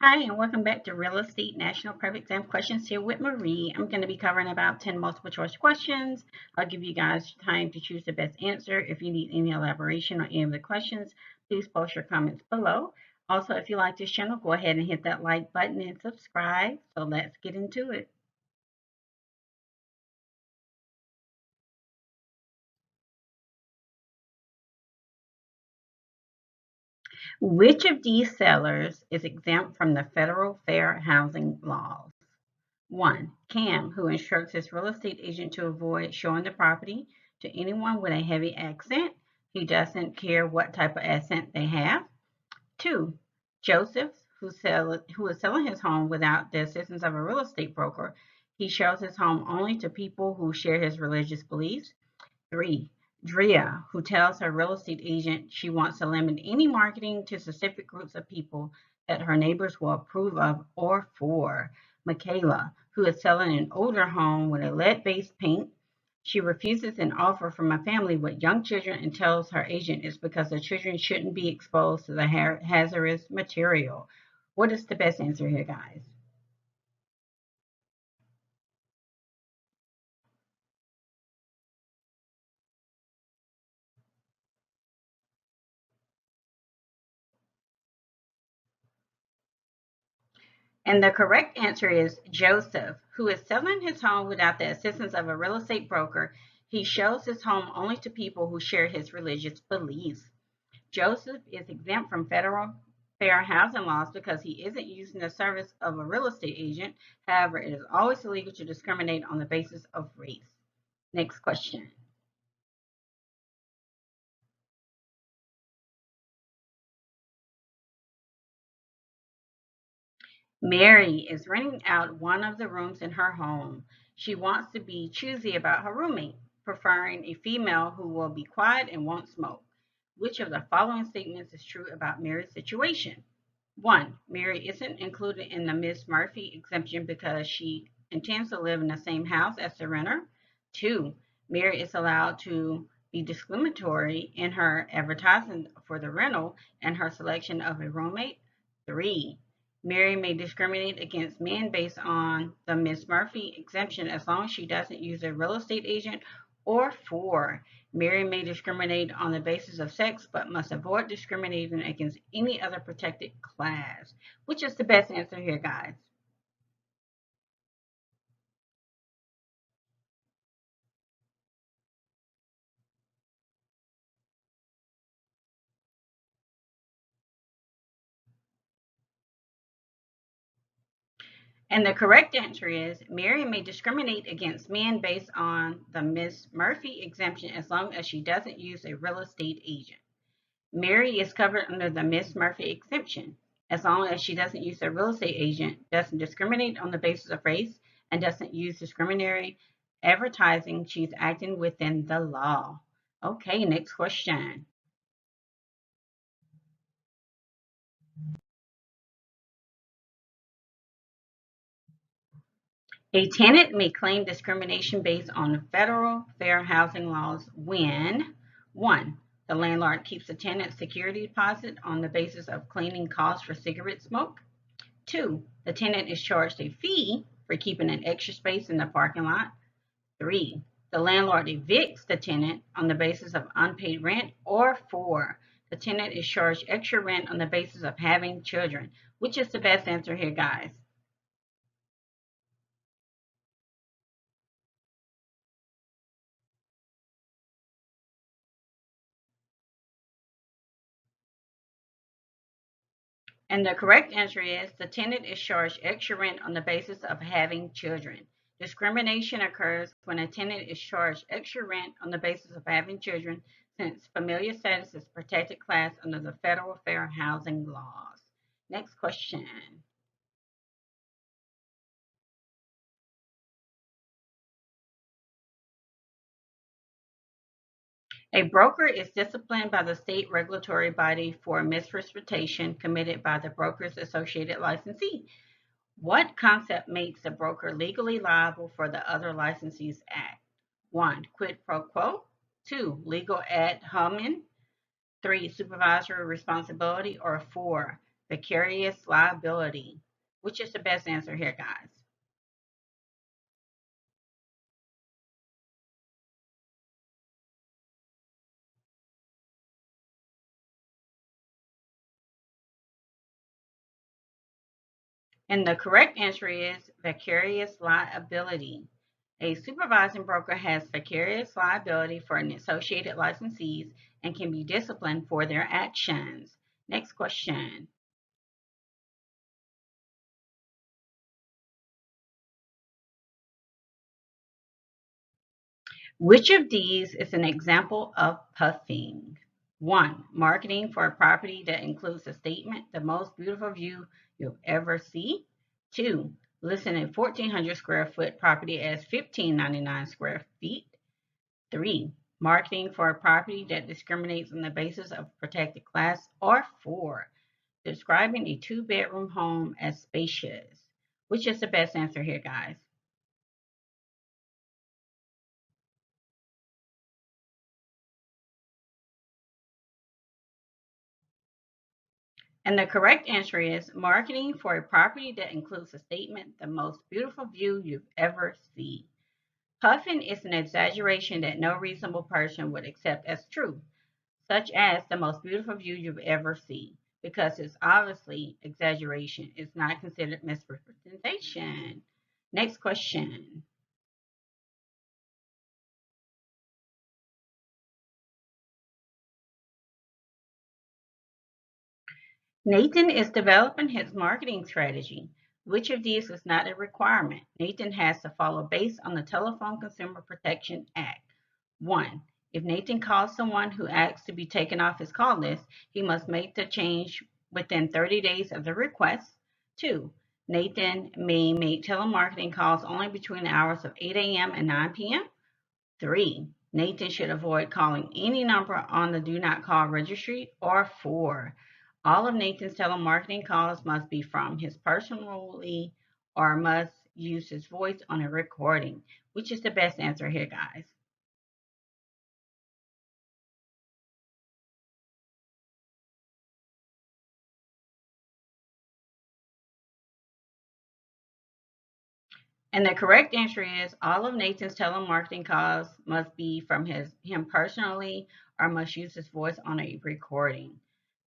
Hi, and welcome back to Real Estate National Private Exam Questions here with Marie. I'm going to be covering about 10 multiple choice questions. I'll give you guys time to choose the best answer. If you need any elaboration on any of the questions, please post your comments below. Also, if you like this channel, go ahead and hit that like button and subscribe. So let's get into it. Which of these sellers is exempt from the federal fair housing laws? 1. Cam, who instructs his real estate agent to avoid showing the property to anyone with a heavy accent. He doesn't care what type of accent they have. 2. Joseph, who is selling his home without the assistance of a real estate broker. He shows his home only to people who share his religious beliefs. 3. Drea, who tells her real estate agent she wants to limit any marketing to specific groups of people that her neighbors will approve of. Or 4. Michaela, who is selling an older home with a lead-based paint. She refuses an offer from a family with young children and tells her agent it's because the children shouldn't be exposed to the hazardous material. What is the best answer here, guys? And the correct answer is Joseph, who is selling his home without the assistance of a real estate broker. He shows his home only to people who share his religious beliefs. Joseph is exempt from federal fair housing laws because he isn't using the service of a real estate agent. However, it is always illegal to discriminate on the basis of race. Next question. Mary is renting out one of the rooms in her home. She wants to be choosy about her roommate, preferring a female who will be quiet and won't smoke. Which of the following statements is true about Mary's situation? 1. Mary isn't included in the Miss Murphy exemption because she intends to live in the same house as the renter. 2. Mary is allowed to be discriminatory in her advertising for the rental and her selection of a roommate. 3. Mary may discriminate against men based on the Miss Murphy exemption as long as she doesn't use a real estate agent. Or 4. Mary may discriminate on the basis of sex but must avoid discriminating against any other protected class. Which is the best answer here, guys? And the correct answer is Mary may discriminate against men based on the Miss Murphy exemption as long as she doesn't use a real estate agent. Mary is covered under the Miss Murphy exemption as long as she doesn't use a real estate agent, doesn't discriminate on the basis of race, and doesn't use discriminatory advertising. She's acting within the law. Okay, next question. A tenant may claim discrimination based on federal fair housing laws when 1. The landlord keeps the tenant's security deposit on the basis of cleaning costs for cigarette smoke. 2. The tenant is charged a fee for keeping an extra space in the parking lot. 3. The landlord evicts the tenant on the basis of unpaid rent. Or 4. The tenant is charged extra rent on the basis of having children. Which is the best answer here, guys? And the correct answer is the tenant is charged extra rent on the basis of having children. Discrimination occurs when a tenant is charged extra rent on the basis of having children, since familiar status is protected class under the federal fair housing laws. Next question. A broker is disciplined by the state regulatory body for misrepresentation committed by the broker's associated licensee. What concept makes a broker legally liable for the other licensees act? 1. Quid pro quo. 2. Legal ad hominem. 3. Supervisory responsibility. Or 4. vicarious liability. Which is the best answer here, guys? And the correct answer is vicarious liability. A supervising broker has vicarious liability for an associated licensees and can be disciplined for their actions. Next question. Which of these is an example of puffing? 1. Marketing for a property that includes a statement, the most beautiful view you'll ever see. 2. Listing a 1,400 square foot property as 1,599 square feet. 3. Marketing for a property that discriminates on the basis of protected class. Or 4. Describing a two-bedroom home as spacious. Which is the best answer here, guys? And the correct answer is marketing for a property that includes a statement, the most beautiful view you've ever seen. Puffing is an exaggeration that no reasonable person would accept as true, such as the most beautiful view you've ever seen, because it's obviously exaggeration. It's not considered misrepresentation. Next question. Nathan is developing his marketing strategy. Which of these is not a requirement? Nathan has to follow based on the Telephone Consumer Protection Act. 1. If Nathan calls someone who asks to be taken off his call list, he must make the change within 30 days of the request. 2. Nathan may make telemarketing calls only between the hours of 8 a.m. and 9 p.m. 3. Nathan should avoid calling any number on the do not call registry. Or 4. All of Nathan's telemarketing calls must be from his personally or must use his voice on a recording. Which is the best answer here, guys? And the correct answer is all of Nathan's telemarketing calls must be from him personally or must use his voice on a recording.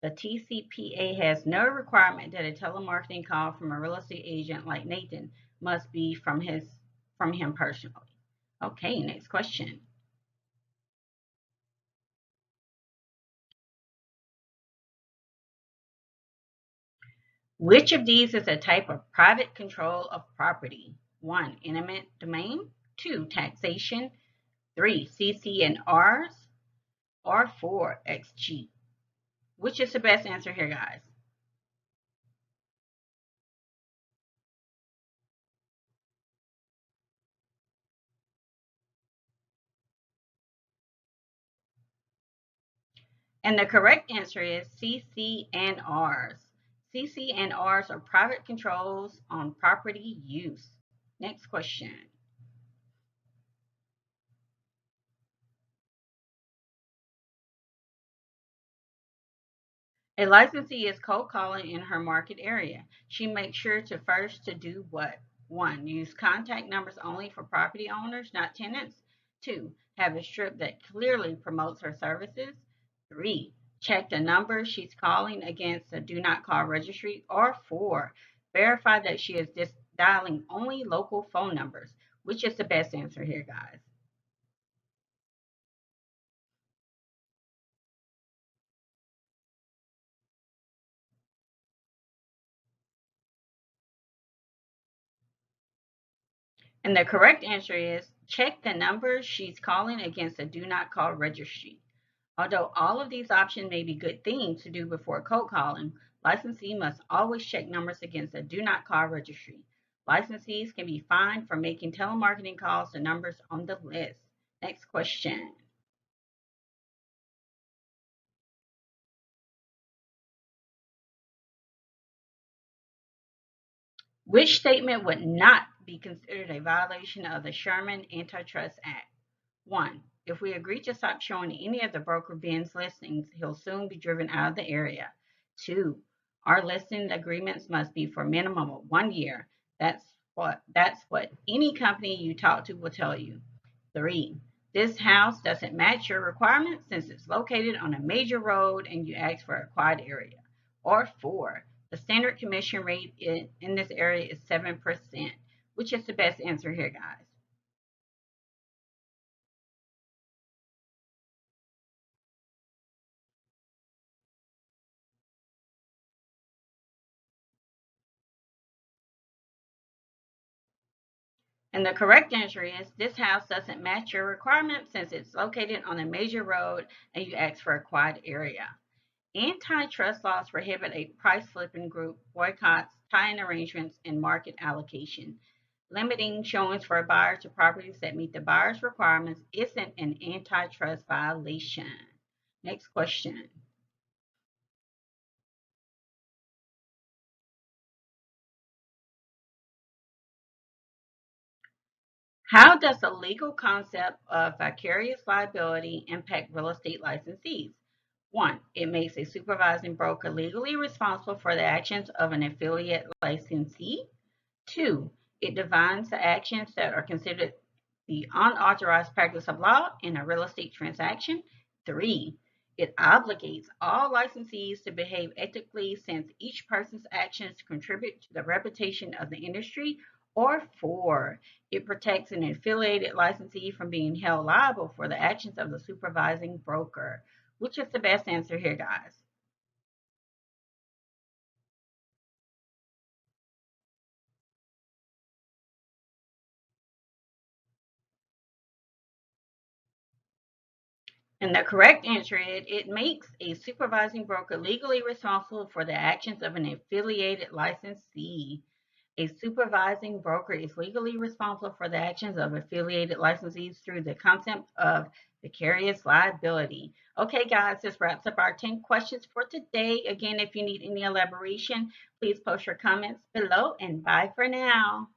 The TCPA has no requirement that a telemarketing call from a real estate agent like Nathan must be from him personally. Okay, next question. Which of these is a type of private control of property? 1. Eminent domain. 2. Taxation. 3. CC&Rs. Or 4. XG. Which is the best answer here, guys? And the correct answer is CC&Rs. CC&Rs are private controls on property use. Next question. A licensee is cold calling in her market area. She makes sure to first to do what? 1. Use contact numbers only for property owners, not tenants. 2. Have a strip that clearly promotes her services. 3. Check the number she's calling against the do not call registry. Or 4. Verify that she is just dialing only local phone numbers. Which is the best answer here, guys? And the correct answer is check the number she's calling against the do not call registry. Although all of these options may be good things to do before cold calling, licensee must always check numbers against the do not call registry. Licensees can be fined for making telemarketing calls to numbers on the list. Next question. Which statement would not be considered a violation of the Sherman Antitrust Act? 1. If we agree to stop showing any of the broker Ben's listings, he'll soon be driven out of the area. 2. Our listing agreements must be for minimum of 1 year. That's what any company you talk to will tell you. 3, this house doesn't match your requirements since it's located on a major road and you ask for a quiet area. Or 4, the standard commission rate in this area is 7%. Which is the best answer here, guys? And the correct answer is this house doesn't match your requirements since it's located on a major road and you ask for a quiet area. Antitrust laws prohibit a price flipping group, boycotts, tie-in arrangements, and market allocation. Limiting showings for a buyer to properties that meet the buyer's requirements isn't an antitrust violation. Next question. How does the legal concept of vicarious liability impact real estate licensees? 1, it makes a supervising broker legally responsible for the actions of an affiliate licensee. 2, it defines the actions that are considered the unauthorized practice of law in a real estate transaction. 3, it obligates all licensees to behave ethically since each person's actions contribute to the reputation of the industry. Or 4, it protects an affiliated licensee from being held liable for the actions of the supervising broker. Which is the best answer here, guys? And the correct answer is it makes a supervising broker legally responsible for the actions of an affiliated licensee. A supervising broker is legally responsible for the actions of affiliated licensees through the concept of vicarious liability. Okay, guys, this wraps up our 10 questions for today. Again, if you need any elaboration, please post your comments below and bye for now.